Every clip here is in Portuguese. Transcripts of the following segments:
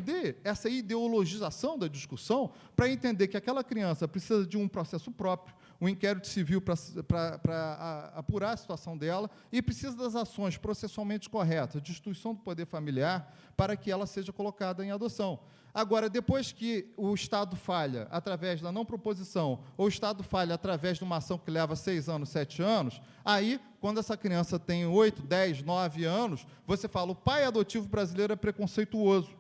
perder essa ideologização da discussão para entender que aquela criança precisa de um processo próprio, um inquérito civil para apurar a situação dela e precisa das ações processualmente corretas, de instituição do poder familiar, para que ela seja colocada em adoção. Agora, depois que o Estado falha através da não proposição, ou o Estado falha através de uma ação que leva 6 anos, 7 anos, aí, quando essa criança tem 8, 10, 9 anos, você fala, o pai adotivo brasileiro é preconceituoso.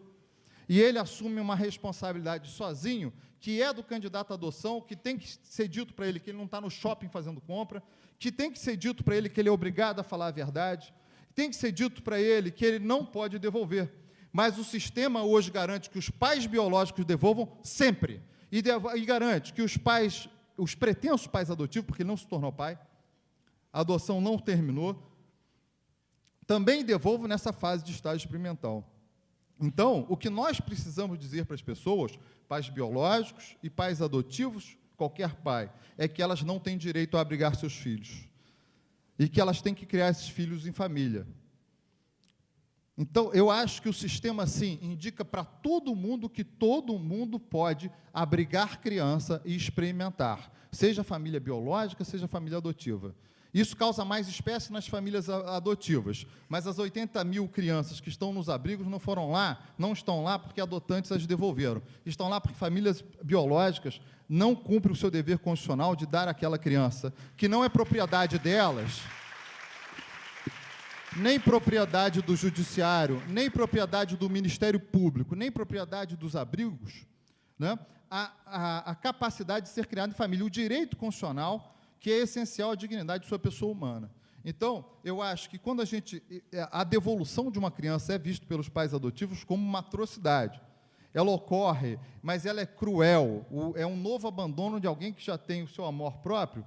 E ele assume uma responsabilidade sozinho, que é do candidato à adoção, que tem que ser dito para ele que ele não está no shopping fazendo compra, que tem que ser dito para ele que ele é obrigado a falar a verdade, tem que ser dito para ele que ele não pode devolver. Mas o sistema hoje garante que os pais biológicos devolvam sempre, e garante que os pais, os pretensos pais adotivos, porque ele não se tornou pai, a adoção não terminou, também devolvam nessa fase de estágio experimental. Então, o que nós precisamos dizer para as pessoas, pais biológicos e pais adotivos, qualquer pai, é que elas não têm direito a abrigar seus filhos e que elas têm que criar esses filhos em família. Então, eu acho que o sistema, sim, indica para todo mundo que todo mundo pode abrigar criança e experimentar, seja família biológica, seja família adotiva. Isso causa mais espécie nas famílias adotivas, mas as 80 mil crianças que estão nos abrigos não foram lá, não estão lá porque adotantes as devolveram. Estão lá porque famílias biológicas não cumprem o seu dever constitucional de dar àquela criança, que não é propriedade delas, nem propriedade do judiciário, nem propriedade do Ministério Público, nem propriedade dos abrigos, né? a capacidade de ser criado em família, o direito constitucional, que é essencial à dignidade de sua pessoa humana. Então, eu acho que quando a devolução de uma criança é vista pelos pais adotivos como uma atrocidade. Ela ocorre, mas ela é cruel, é um novo abandono de alguém que já tem o seu amor próprio,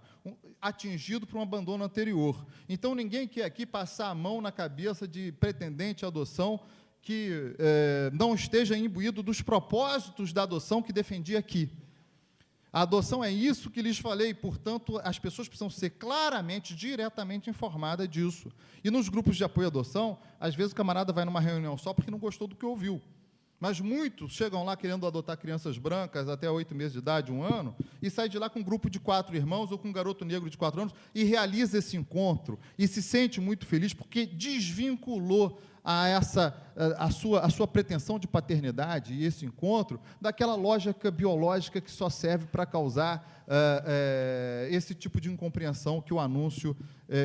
atingido por um abandono anterior. Então, ninguém quer aqui passar a mão na cabeça de pretendente à adoção que não esteja imbuído dos propósitos da adoção que defendi aqui. A adoção é isso que lhes falei, portanto, as pessoas precisam ser claramente, diretamente informadas disso. E nos grupos de apoio à adoção, às vezes o camarada vai numa reunião só porque não gostou do que ouviu. Mas muitos chegam lá querendo adotar crianças brancas até 8 meses de idade, 1 ano, e saem de lá com um grupo de 4 irmãos ou com um garoto negro de 4 anos e realiza esse encontro e se sente muito feliz porque desvinculou a sua pretensão de paternidade e esse encontro daquela lógica biológica que só serve para causar esse tipo de incompreensão que o anúncio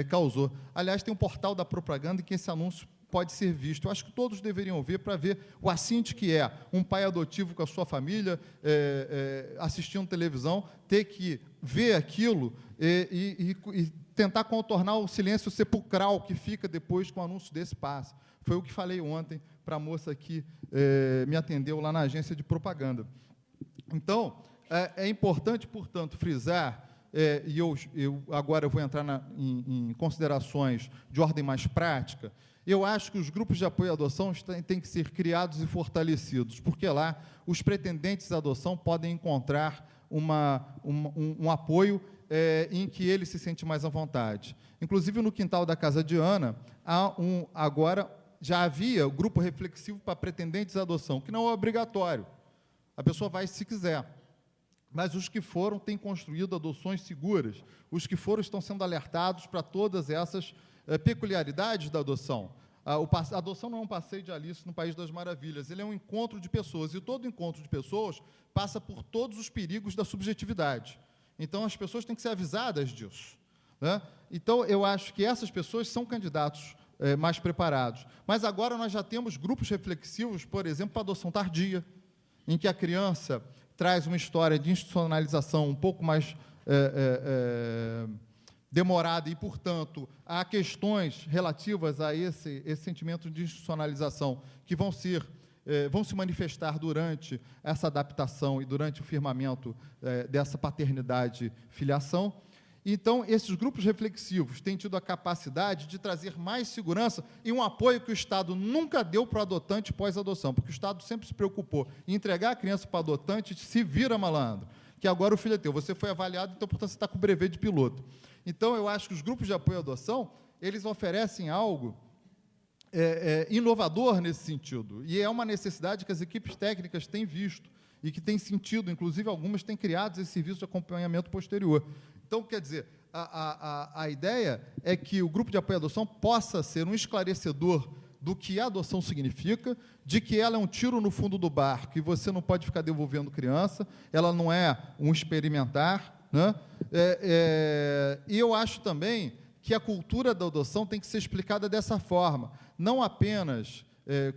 causou. Aliás, tem um portal da propaganda em que esse anúncio pode ser visto. Eu acho que todos deveriam ver para ver o assinte que é um pai adotivo com a sua família assistindo televisão, ter que ver aquilo e tentar contornar o silêncio sepulcral que fica depois que um anúncio desse passa. Foi o que falei ontem para a moça que me atendeu lá na agência de propaganda. Então, é importante, portanto, frisar, e eu agora vou entrar em considerações de ordem mais prática. Eu acho que os grupos de apoio à adoção têm que ser criados e fortalecidos, porque lá os pretendentes à adoção podem encontrar um apoio em que ele se sente mais à vontade. Inclusive, no quintal da Casa de Ana, agora já havia o grupo reflexivo para pretendentes à adoção, que não é obrigatório. A pessoa vai se quiser. Mas os que foram têm construído adoções seguras. Os que foram estão sendo alertados para todas essas peculiaridades da adoção. A adoção não é um passeio de Alice no País das Maravilhas, ele é um encontro de pessoas, e todo encontro de pessoas passa por todos os perigos da subjetividade. Então, as pessoas têm que ser avisadas disso, né? Então, eu acho que essas pessoas são candidatos mais preparados. Mas agora nós já temos grupos reflexivos, por exemplo, para adoção tardia, em que a criança traz uma história de institucionalização um pouco mais demorada e, portanto, há questões relativas a esse sentimento de institucionalização que vão se manifestar durante essa adaptação e durante o firmamento dessa paternidade-filiação. Então, esses grupos reflexivos têm tido a capacidade de trazer mais segurança e um apoio que o Estado nunca deu para o adotante pós-adoção, porque o Estado sempre se preocupou em entregar a criança para o adotante, se vira malandro, que agora o filho é teu, você foi avaliado, então, portanto, você está com o brevet de piloto. Então, eu acho que os grupos de apoio à adoção, eles oferecem algo inovador nesse sentido, e é uma necessidade que as equipes técnicas têm visto e que têm sentido, inclusive algumas têm criado esse serviço de acompanhamento posterior. Então, quer dizer, a ideia é que o grupo de apoio à adoção possa ser um esclarecedor do que a adoção significa, de que ela é um tiro no fundo do barco, e você não pode ficar devolvendo criança, ela não é um experimentar, né? E eu acho também que a cultura da adoção tem que ser explicada dessa forma, não apenas,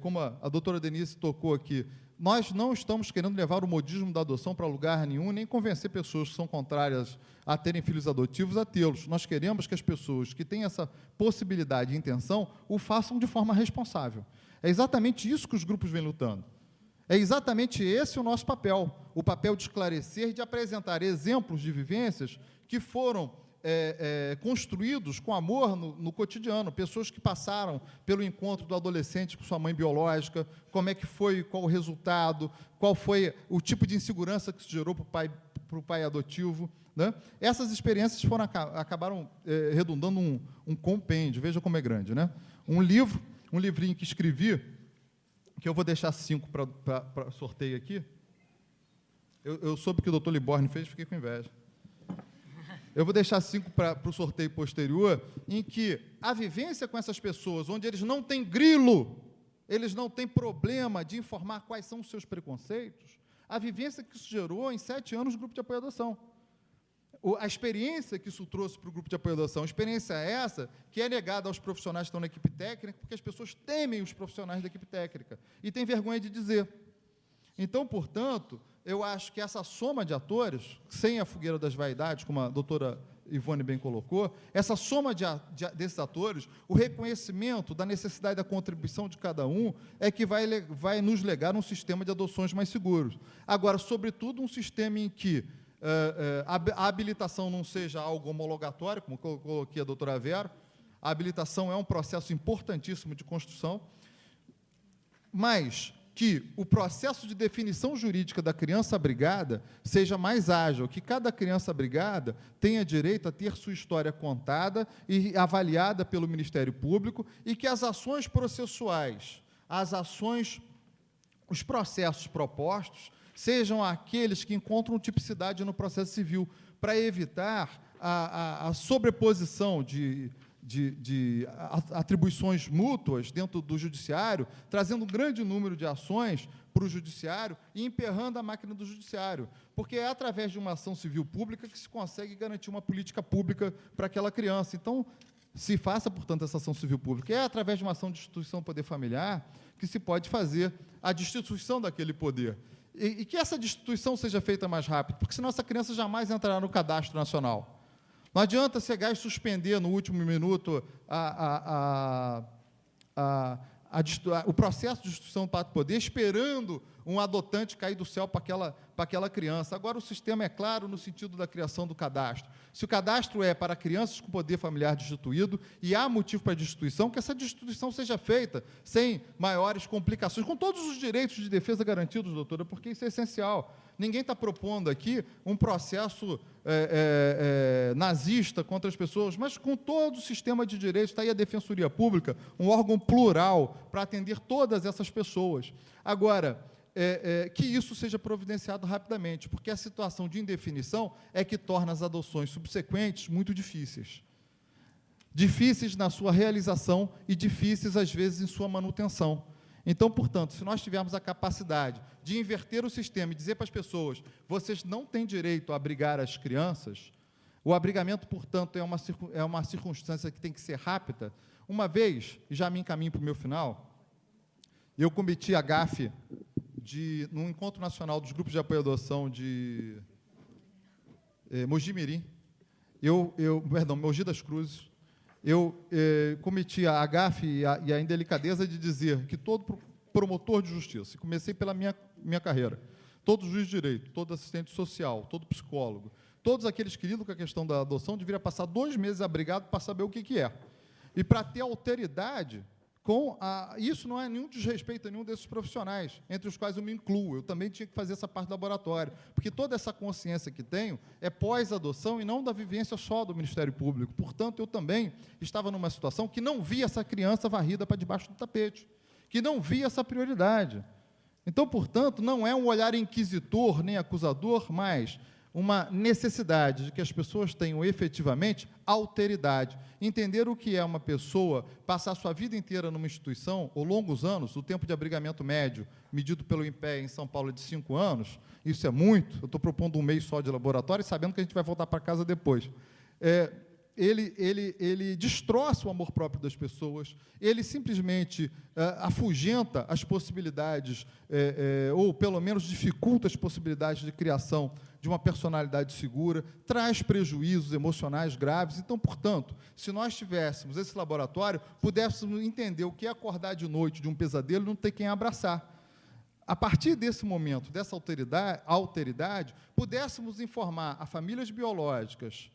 como a doutora Denise tocou aqui, nós não estamos querendo levar o modismo da adoção para lugar nenhum, nem convencer pessoas que são contrárias a terem filhos adotivos a tê-los. Nós queremos que as pessoas que têm essa possibilidade e intenção o façam de forma responsável. É exatamente isso que os grupos vêm lutando. É exatamente esse o nosso papel, o papel de esclarecer e de apresentar exemplos de vivências que foram construídos com amor no cotidiano, pessoas que passaram pelo encontro do adolescente com sua mãe biológica, como é que foi, qual o resultado, qual foi o tipo de insegurança que se gerou para o pai adotivo, né? Essas experiências acabaram redundando um compêndio, veja como é grande, né? Um livrinho que escrevi, que eu vou deixar 5 para sorteio aqui. Eu soube que o doutor Liborne fez, fiquei com inveja. Eu vou deixar 5 para o sorteio posterior, em que a vivência com essas pessoas, onde eles não têm grilo, eles não têm problema de informar quais são os seus preconceitos, a vivência que isso gerou em 7 anos do grupo de apoio à adoção. A experiência que isso trouxe para o grupo de apoio à adoção, experiência essa que é negada aos profissionais que estão na equipe técnica, porque as pessoas temem os profissionais da equipe técnica e têm vergonha de dizer. Então, portanto, eu acho que essa soma de atores, sem a fogueira das vaidades, como a doutora Ivone bem colocou, essa soma desses atores, o reconhecimento da necessidade da contribuição de cada um, é que vai nos legar um sistema de adoções mais seguros. Agora, sobretudo, um sistema em que a habilitação não seja algo homologatório, como coloquei a doutora Vera, a habilitação é um processo importantíssimo de construção, mas que o processo de definição jurídica da criança abrigada seja mais ágil, que cada criança abrigada tenha direito a ter sua história contada e avaliada pelo Ministério Público, e que as ações processuais, os processos propostos, sejam aqueles que encontram tipicidade no processo civil, para evitar a sobreposição de atribuições mútuas dentro do judiciário, trazendo um grande número de ações para o judiciário e emperrando a máquina do judiciário, porque é através de uma ação civil pública que se consegue garantir uma política pública para aquela criança. Então, se faça, portanto, essa ação civil pública. É através de uma ação de instituição do poder familiar que se pode fazer a destituição daquele poder. E que essa destituição seja feita mais rápido, porque senão essa criança jamais entrará no cadastro nacional. Não adianta chegar e suspender no último minuto o processo de destituição do pacto de poder, esperando um adotante cair do céu para aquela criança. Agora, o sistema é claro no sentido da criação do cadastro. Se o cadastro é para crianças com poder familiar destituído e há motivo para destituição, que essa destituição seja feita sem maiores complicações, com todos os direitos de defesa garantidos, doutora, porque isso é essencial. Ninguém está propondo aqui um processo nazista contra as pessoas, mas com todo o sistema de direitos, está aí a Defensoria Pública, um órgão plural para atender todas essas pessoas. Agora, que isso seja providenciado rapidamente, porque a situação de indefinição é que torna as adoções subsequentes muito difíceis. Difíceis na sua realização e difíceis, às vezes, em sua manutenção. Então, portanto, se nós tivermos a capacidade de inverter o sistema e dizer para as pessoas, vocês não têm direito a abrigar as crianças, o abrigamento, portanto, é uma circunstância que tem que ser rápida. Uma vez, e já me encaminho para o meu final, eu cometi a gafe num encontro nacional dos grupos de apoio à adoção de Mogi Mirim, Mogi das Cruzes, eu cometi a gafe e a indelicadeza de dizer que todo promotor de justiça, e comecei pela minha carreira, todo juiz de direito, todo assistente social, todo psicólogo, todos aqueles que lidam com a questão da adoção deveriam passar 2 meses abrigado para saber o que é. E para ter alteridade, Isso não é nenhum desrespeito a nenhum desses profissionais, entre os quais eu me incluo. Eu também tinha que fazer essa parte do laboratório, porque toda essa consciência que tenho é pós-adoção e não da vivência só do Ministério Público. Portanto, eu também estava numa situação que não via essa criança varrida para debaixo do tapete, que não via essa prioridade. Então, portanto, não é um olhar inquisitor nem acusador, mas uma necessidade de que as pessoas tenham efetivamente alteridade, entender o que é uma pessoa passar sua vida inteira numa instituição, ou longos anos, o tempo de abrigamento médio, medido pelo INPE em São Paulo é de 5 anos, isso é muito, eu estou propondo 1 mês só de laboratório, sabendo que a gente vai voltar para casa depois. Ele destroça o amor próprio das pessoas, ele simplesmente afugenta as possibilidades, ou pelo menos dificulta as possibilidades de criação de uma personalidade segura, traz prejuízos emocionais graves. Então, portanto, se nós tivéssemos esse laboratório, pudéssemos entender o que é acordar de noite de um pesadelo e não ter quem abraçar. A partir desse momento, dessa alteridade, pudéssemos informar a famílias biológicas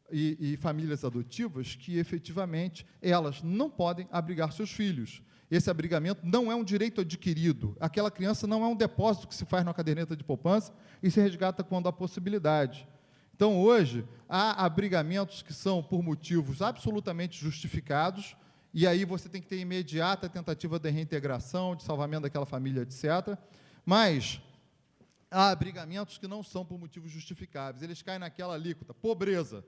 e famílias adotivas que, efetivamente, elas não podem abrigar seus filhos. Esse abrigamento não é um direito adquirido. Aquela criança não é um depósito que se faz na caderneta de poupança e se resgata quando há possibilidade. Então, hoje, há abrigamentos que são por motivos absolutamente justificados, e aí você tem que ter imediata tentativa de reintegração, de salvamento daquela família, etc. Mas há abrigamentos que não são por motivos justificáveis. Eles caem naquela alíquota, pobreza.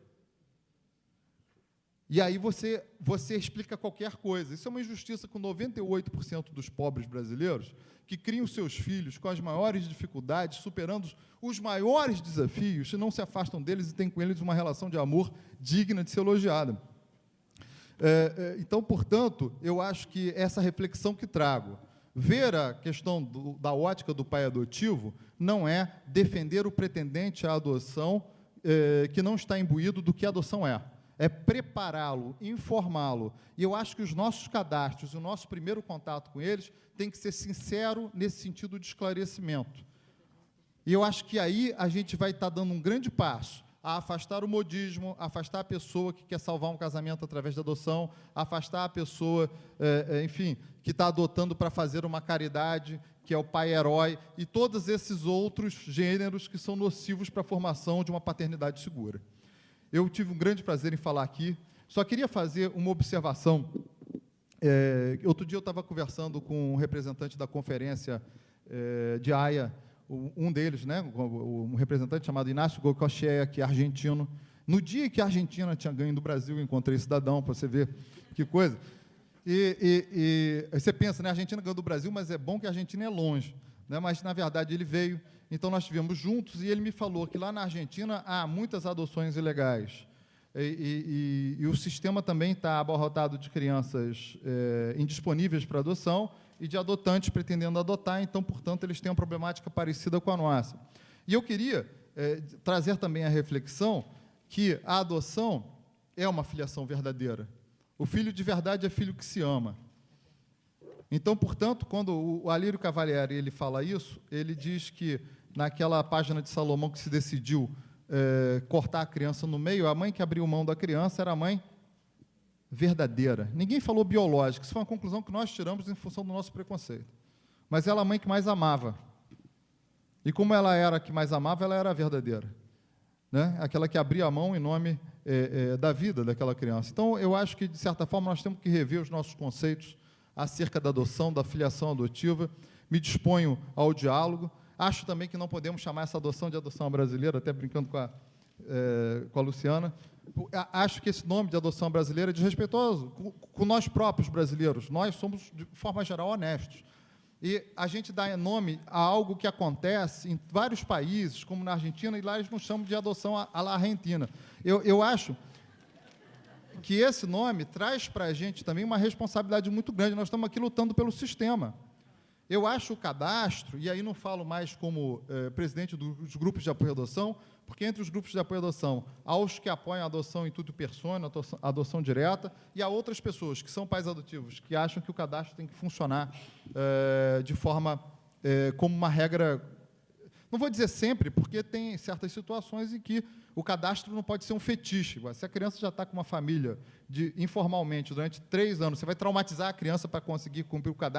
E aí você explica qualquer coisa. Isso é uma injustiça com 98% dos pobres brasileiros que criam seus filhos com as maiores dificuldades, superando os maiores desafios, e não se afastam deles e têm com eles uma relação de amor digna de ser elogiada. Então, portanto, eu acho que essa reflexão que trago, ver a questão da ótica do pai adotivo, não é defender o pretendente à adoção que não está imbuído do que a adoção é prepará-lo, informá-lo. E eu acho que os nossos cadastros, o nosso primeiro contato com eles, tem que ser sincero nesse sentido de esclarecimento. E eu acho que aí a gente vai estar dando um grande passo a afastar o modismo, afastar a pessoa que quer salvar um casamento através da adoção, afastar a pessoa, enfim, que está adotando para fazer uma caridade, que é o pai herói, e todos esses outros gêneros que são nocivos para a formação de uma paternidade segura. Eu tive um grande prazer em falar aqui. Só queria fazer uma observação. Outro dia eu estava conversando com um representante da conferência de Haia, um deles, né, um representante chamado Inácio Goicoechea, que é argentino. No dia que a Argentina tinha ganho do Brasil, eu encontrei esse cidadão, para você ver que coisa. E você pensa, né, a Argentina ganhou do Brasil, mas é bom que a Argentina é longe. Né, mas, na verdade, ele veio, então nós estivemos juntos, e ele me falou que lá na Argentina há muitas adoções ilegais, e o sistema também está abarrotado de crianças indisponíveis para adoção e de adotantes pretendendo adotar, então, portanto, eles têm uma problemática parecida com a nossa. E eu queria trazer também a reflexão que a adoção é uma filiação verdadeira. O filho de verdade é filho que se ama. Então, portanto, quando o Alírio Cavalieri ele fala isso, ele diz que, naquela página de Salomão que se decidiu cortar a criança no meio, a mãe que abriu mão da criança era a mãe verdadeira. Ninguém falou biológica, isso foi uma conclusão que nós tiramos em função do nosso preconceito. Mas ela é a mãe que mais amava. E como ela era a que mais amava, ela era a verdadeira. Né? Aquela que abria a mão em nome da vida daquela criança. Então, eu acho que, de certa forma, nós temos que rever os nossos conceitos acerca da adoção, da filiação adotiva. Me disponho ao diálogo. Acho também que não podemos chamar essa adoção de adoção brasileira, até brincando com a Luciana. Acho que esse nome de adoção brasileira é desrespeitoso com nós próprios brasileiros. Nós somos, de forma geral, honestos. E a gente dá nome a algo que acontece em vários países, como na Argentina, e lá eles nos chamam de adoção à la Argentina. Eu acho que esse nome traz para a gente também uma responsabilidade muito grande. Nós estamos aqui lutando pelo sistema. Eu acho o cadastro, e aí não falo mais como presidente dos grupos de apoio à adoção, porque entre os grupos de apoio à adoção, há os que apoiam a adoção in tuito personae, a adoção direta, e há outras pessoas que são pais adotivos, que acham que o cadastro tem que funcionar de forma como uma regra Não vou dizer sempre, porque tem certas situações em que o cadastro não pode ser um fetiche. Se a criança já está com uma família informalmente durante 3 anos, você vai traumatizar a criança para conseguir cumprir o cadastro?